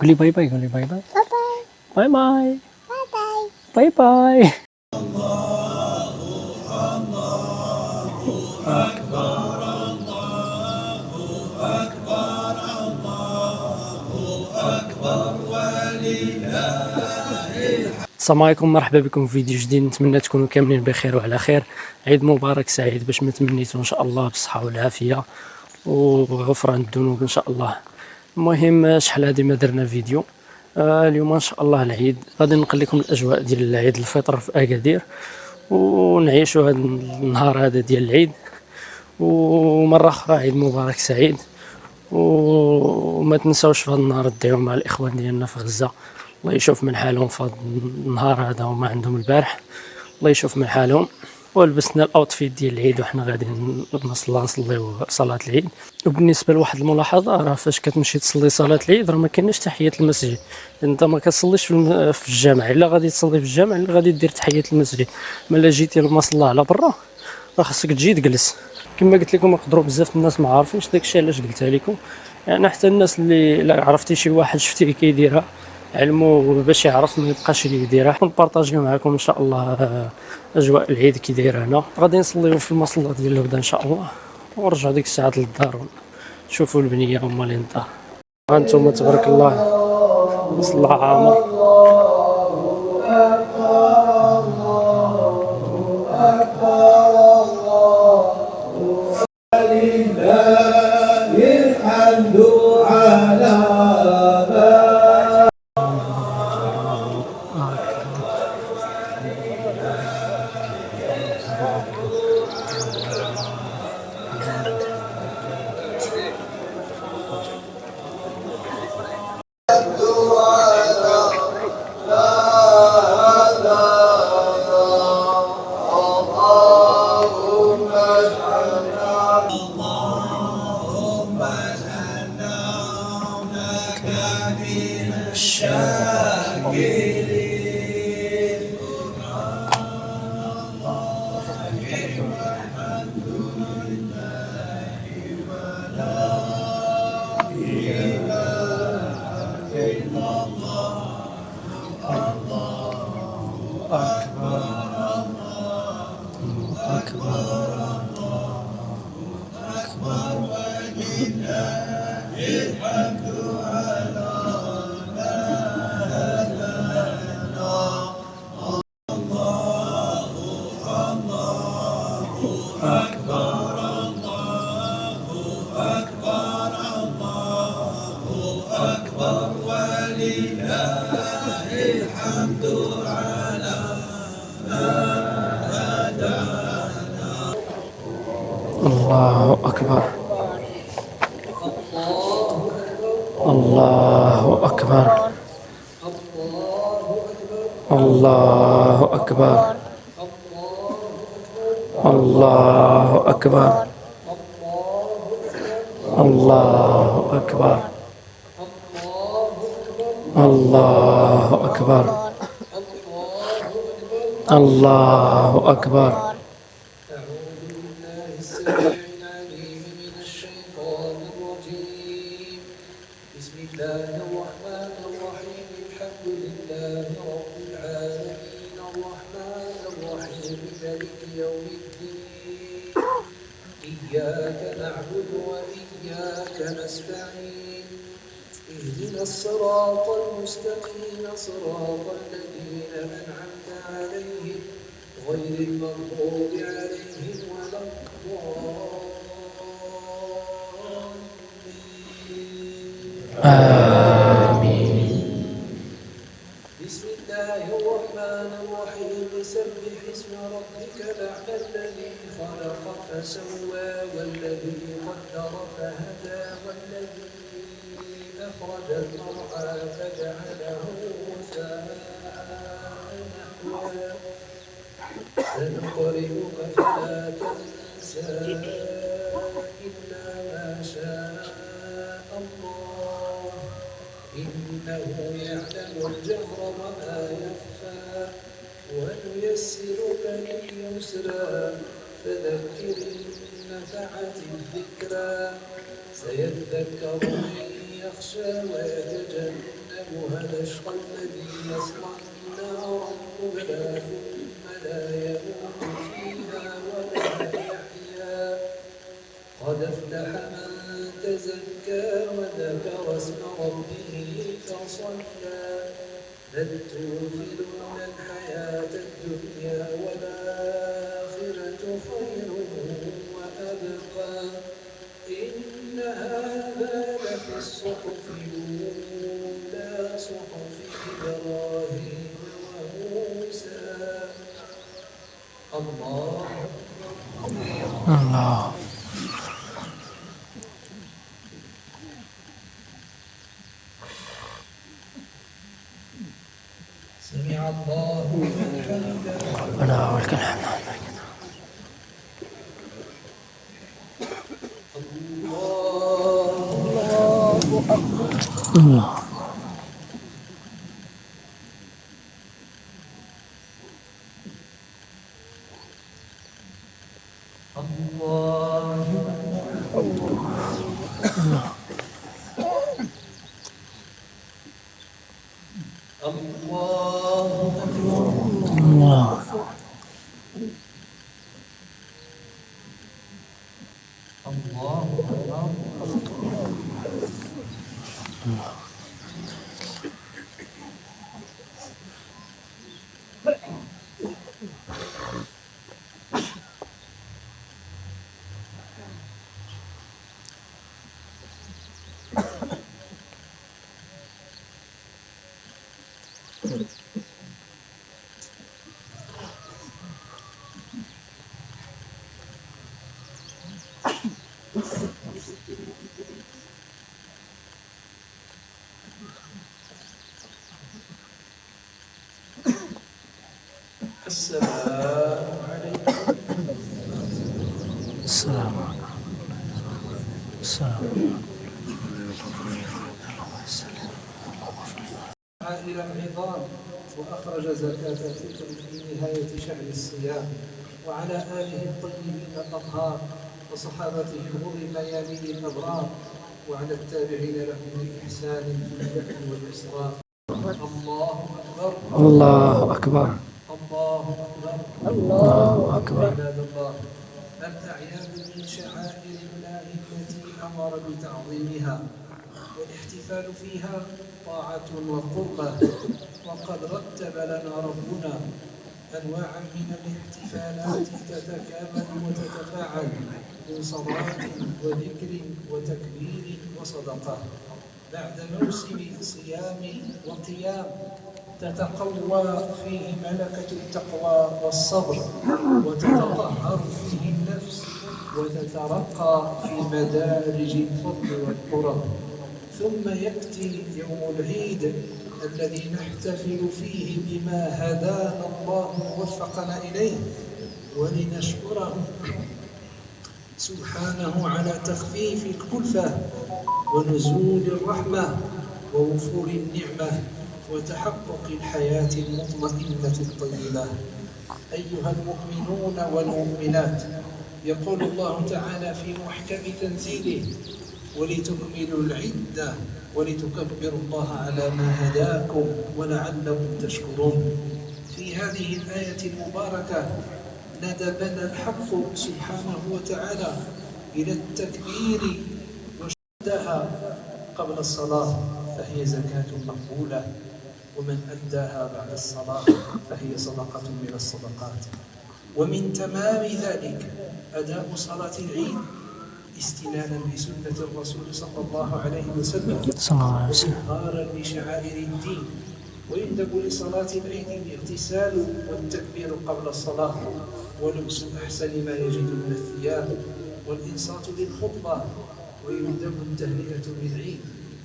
قولي باي باي، قولي باي باي. باي باي. باي باي. باي باي. باي باي. السلام عليكم، مرحبا بكم في فيديو جديد. نتمنى تكونوا كاملين بخير وعلى خير. عيد مبارك سعيد باش ما تمنيتو ان شاء الله بالصحه والعافيه وغفران الذنوب ان شاء الله. المهم شحال هادي ما درنا فيديو. اليوم ان شاء الله العيد، غادي نقل لكم الاجواء ديال عيد الفطر في اكادير ونعيشوا هذا النهار هذا ديال العيد. ومره اخرى عيد مبارك سعيد، وما تنساوش في هذا النهار تدعيو مع الاخوان ديالنا في غزه. الله يشوف من حالهم في هذا النهار هذا وما عندهم البارح، الله يشوف من حالهم. ولبسنا الاوتفيت ديال العيد وحنا غاديين نصليو صلاه العيد. وبالنسبه لواحد الملاحظه، راه فاش كتمشي تصلي صلاه العيد راه ما كاينش تحيه المسجد. انت ما كتصليش في الجامع، الا غادي تصلي في الجامع الا غادي دير تحيه المسجد. ملي جيتي للمصلى على برا راه خاصك تجي تجلس. كما قلت لكم يقدروا بزاف الناس ما عارفينش داكشي علاش قلتها لكم، يعني حتى الناس اللي لا عرفتي شي واحد شفتيه كيديرها علمو باش يعرف ما يبقاش اللي يديرها. نبارطاجيو معكم ان شاء الله اجواء العيد كي دايره هنا. غادي نصليو في المصلى ديال الهدى ان شاء الله ونرجعوا ديك الساعه للدار ونشوفوا البنيه هما اللي للدار. ها انتم تبارك الله مصلى عامر. الله اكبر. الله اكبر. الله اكبر. الله اكبر. الله اكبر. الله اكبر. الله اكبر. بسم الله الرحمن الرحيم. الحمد لله رب العالمين الرحمن الرحيم مالك يوم الدين. إياك نعبد وإياك نستعين. اهدنا الصراط المستقيم صراط الذين أنعمت عليهم غير المغضوب عليهم ولا الضالين. آمين. بسم الله الرحمن الرحيم. سبح اسم ربك الأعلى الذي خلق فسوى والذي قدر فهدى والذي أخرج المرعى فجعله غثاء نحوا. سنقرئك فلا تنسى إلا ما شاء الله إنه يعلم الجهر وما يخفى. ونيسرك لليسرى فذكر إن نفعت الذكرى. سيذكر من يخشى ويتجنبها ثم لا يموت فيها ولا يحيا قد أفلح من تزكى وذكر اسم ربه فصلى بل تؤثرون الحياة الدنيا والآخرة خير وأبقى إن هذا لفي الصحف الأولى صحف إبراهيم وموسى الله الله. سمع الله لمن حمده ربنا ولك الحمد. الله. الله. السلام عليكم. السلام عليكم. السلام إلى العظام وأخرج زكاة الفطر في نهاية شهر الصيام وعلى آله الطيبين الأطهار وصحابته غر الميامين الأبرار وعلى التابعين لهم بإحسان في البحر والإسراء. الله أكبر. الله أكبر. الله أكبر. الله أكبر. عباد الله، الأعياد من شعائر الله التي أمر بتعظيمها والاحتفال فيها طاعة وقربة، وقد رتب لنا ربنا أنواعا من الاحتفالات تتكامل وتتفاعل من صلاة وذكر وتكبير وصدقة بعد موسم صيام وقيام تتقوى فيه ملكة التقوى والصبر وتتطهر فيه النفس وتترقى في مدارج الفضل والقرب. ثم يأتي يوم العيد الذي نحتفل فيه بما هدانا الله ووفقنا إليه ولنشكره سبحانه على تخفيف الكلفة ونزول الرحمة ووفور النعمة وتحقق الحياة المطمئنة الطيبة. أيها المؤمنون والمؤمنات، يقول الله تعالى في محكم تنزيله: ولتكملوا العدة ولتكبروا الله على ما هداكم ولعلكم تشكرون. في هذه الآية المباركة ندبنا الحق سبحانه وتعالى إلى التكبير وشدها قبل الصلاة فهي زكاة مقبولة، ومن أداها بعد الصلاة فهي صدقة من الصدقات. ومن تمام ذلك أداء صلاة العيد استنانا بسنة الرسول صلى الله عليه وسلم وإظهارا لشعائر الدين. ويندب لصلاة العيد الاغتسال والتكبير قبل الصلاة ولبس أحسن ما يجد من الثياب والإنصات للخطبة، ويندب التهنئة بالعيد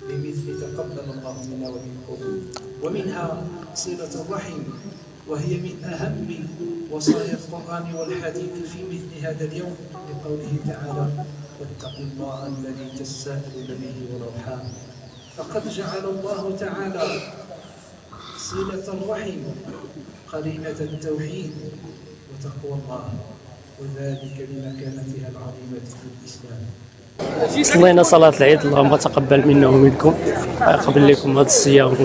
بمثل تقبل الله منا ومنكم. ومنها صلة الرحم، وهي من أهم وصايا القرآن والحديث في مثل هذا اليوم لقوله تعالى: واتقوا الله الذي تساءلون به والأرحام. فقد جعل الله تعالى صلة الرحم قرينة التوحيد وتقوى الله، وذلك لمكانتها العظيمة في الإسلام. صلينا صلاة العيد، اللهم تقبل منا ومنكم، يقبل لكم هذا الصيام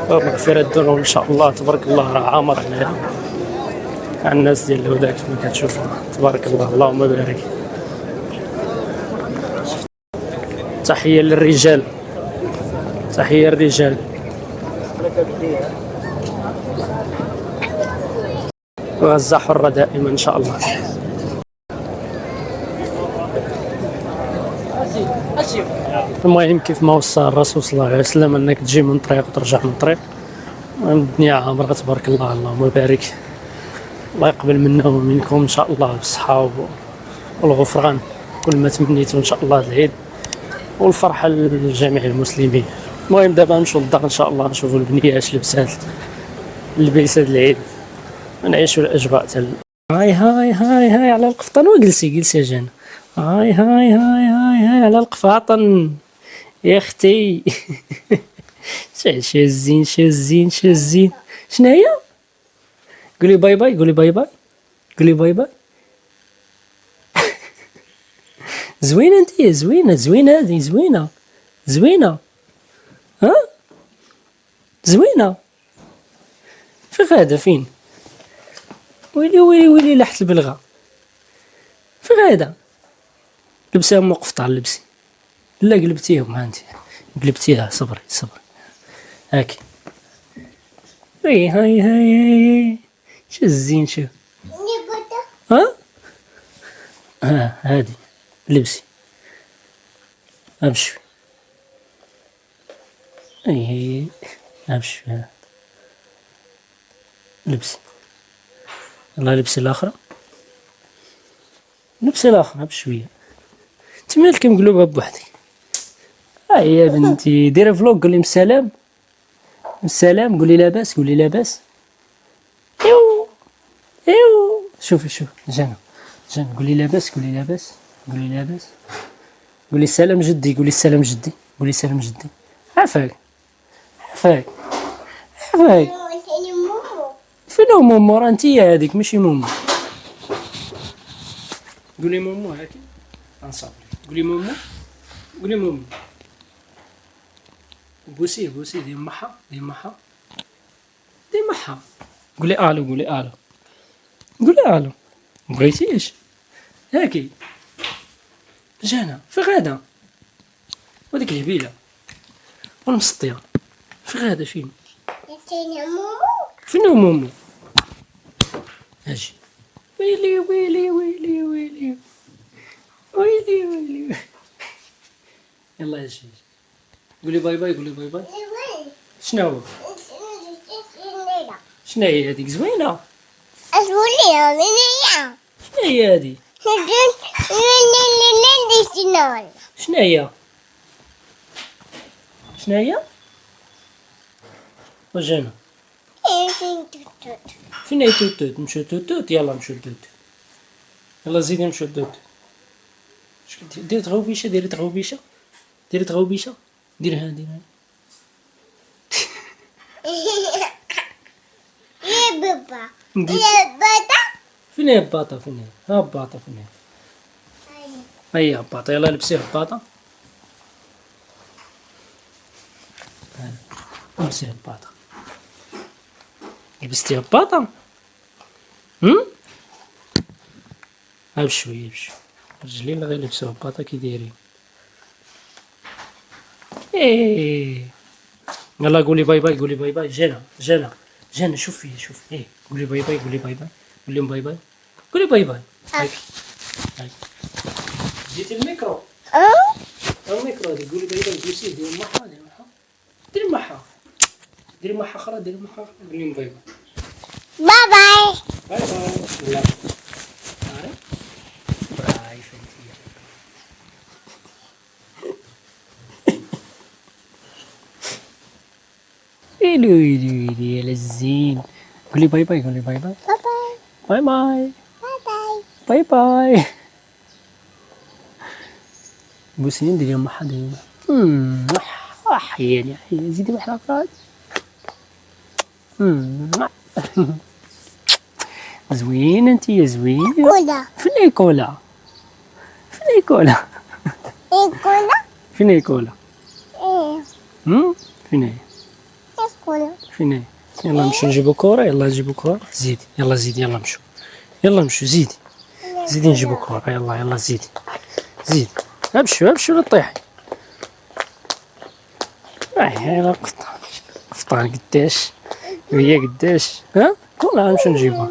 ومغفرة الذنوب إن شاء الله. تبارك الله راه عامر هنايا مع الناس ديال الهدى كما كتشوفوا. تبارك الله، اللهم بارك. تحية للرجال، تحية للرجال. وغزة حرة دائما إن شاء الله. المهم كيف ما وصى الرسول صلى الله عليه وسلم انك تجي من طريق وترجع من طريق، الدنيا عامرة تبارك الله. اللهم بارك، الله يقبل منا ومنكم ان شاء الله بالصحة والغفران. كل ما تمنيتوا ان شاء الله العيد والفرحة لجميع المسلمين. المهم دابا نمشيو للدار ان شاء الله، نشوفوا البنيات لبسات العيد، نعيشوا الاجواء تاع هاي على القفطان. وجلسي يا جانا. هاي على القفاطن يا اختي. شازين شناهي؟ قولي باي باي، قولي باي باي. زوينه انت، زوينه هذه، زوينه ها، زوينه. في غاده فين؟ ويلي لحت البلغه. في غاده لبسها ام قفطان، لبسي. لا قلبتيهم، ها انت قلبتيها. صبري هاكي. هاي شو الزين، شو ها هادي لبسي. ابشوي هي ابشوي. لبسي. الله لبسي الاخرى، بشويه. انت مالك مقلوبه بوحدك؟ هاي يا بنتي ديري فلوق، قولي بالسلام، قولي لاباس. ايوا شوفي جانا قولي لاباس. قولي السلام جدي. عافاك. فين مومو؟ راه انتيا هذيك ماشي مومو. قولي مومو هاكي غنصبري. قولي مومو. بوسيه دير محا. قولي الو. بغيتيش هاكي جانا. في غاده وديك الهبيله والمسطيه. في غاده فين مومو؟ اجي. ويلي يلا اجي. قولي باي باي. شنو هي هذيك؟ زوينه. شنو هي هذه؟ شنو هي وجانا؟ فين هي توت؟ نمشيو توت. يلا نمشيو لتوت. يلا زيدي نمشيو لتوت. ديري تغوبيشه. ديرها. يا بابا. فين هي الباطه؟ ها الباطه فين هي؟ هيا الباطه. يلا لبسيه الباطه. لبسيه الباطه. لبستيها الباطه؟ بشويه. رجلين غير لبسوها الباطه كي دايرين. يلا قولي باي باي. جانا شوفي. قولي باي باي. قولي باي باي. هاي جيتي الميكرو. الميكرو هذه. قولي باي باي. بوسيه. ديري محا اخرى. قولي باي باي. يلا باي فهمتي. ويلي يا لزين. قولي باي باي. باي. بوسين ديري محا. حياني زيدي واحدة أخرى. زوينة انتي، زوينة. فين هي كولا؟ فين هي كولا؟ فين هي؟ فين هي؟ يلا نمشيو نجيبو كرة، يلا نجيبو كرة، زيدي يلا زيدي، يلا نمشيو، يلا نمشيو زيدي، زيدي نجيبو كرة، يلا يلا زيدي زيدي، امشيو امشيو لا طيحي. يلا قفطان قداش وهي قداش، ها كلها نمشيو نجيبوها.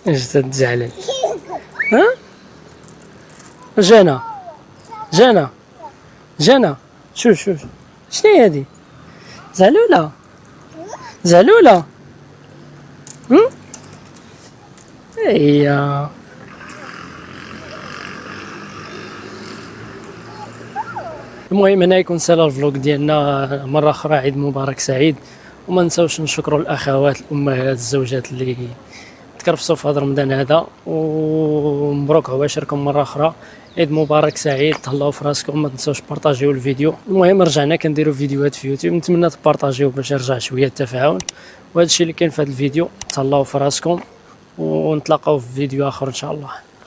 اش تزعلت؟ ها جانا جانا جانا، شوف شوف شنو هادي؟ زعلولة زعلولة. هي المهم هنا يكون سالا الفلوق ديالنا مرة أخرى. عيد مبارك سعيد، وما نساوش نشكروا الأخوات الأمهات الزوجات اللي تكرفسوا في هذا رمضان هذا، ومبروك عواشركم مرة أخرى. عيد مبارك سعيد، تهلاو في راسكم، ما تنساوش بارطاجيو الفيديو. المهم رجعنا كنديروا فيديوهات في يوتيوب، نتمنى تبارطاجيو باش يرجع شويه التفاعل. وهذا الشيء اللي كاين في هذا الفيديو. تهلاو في راسكم ونتلاقاو في فيديو اخر ان شاء الله.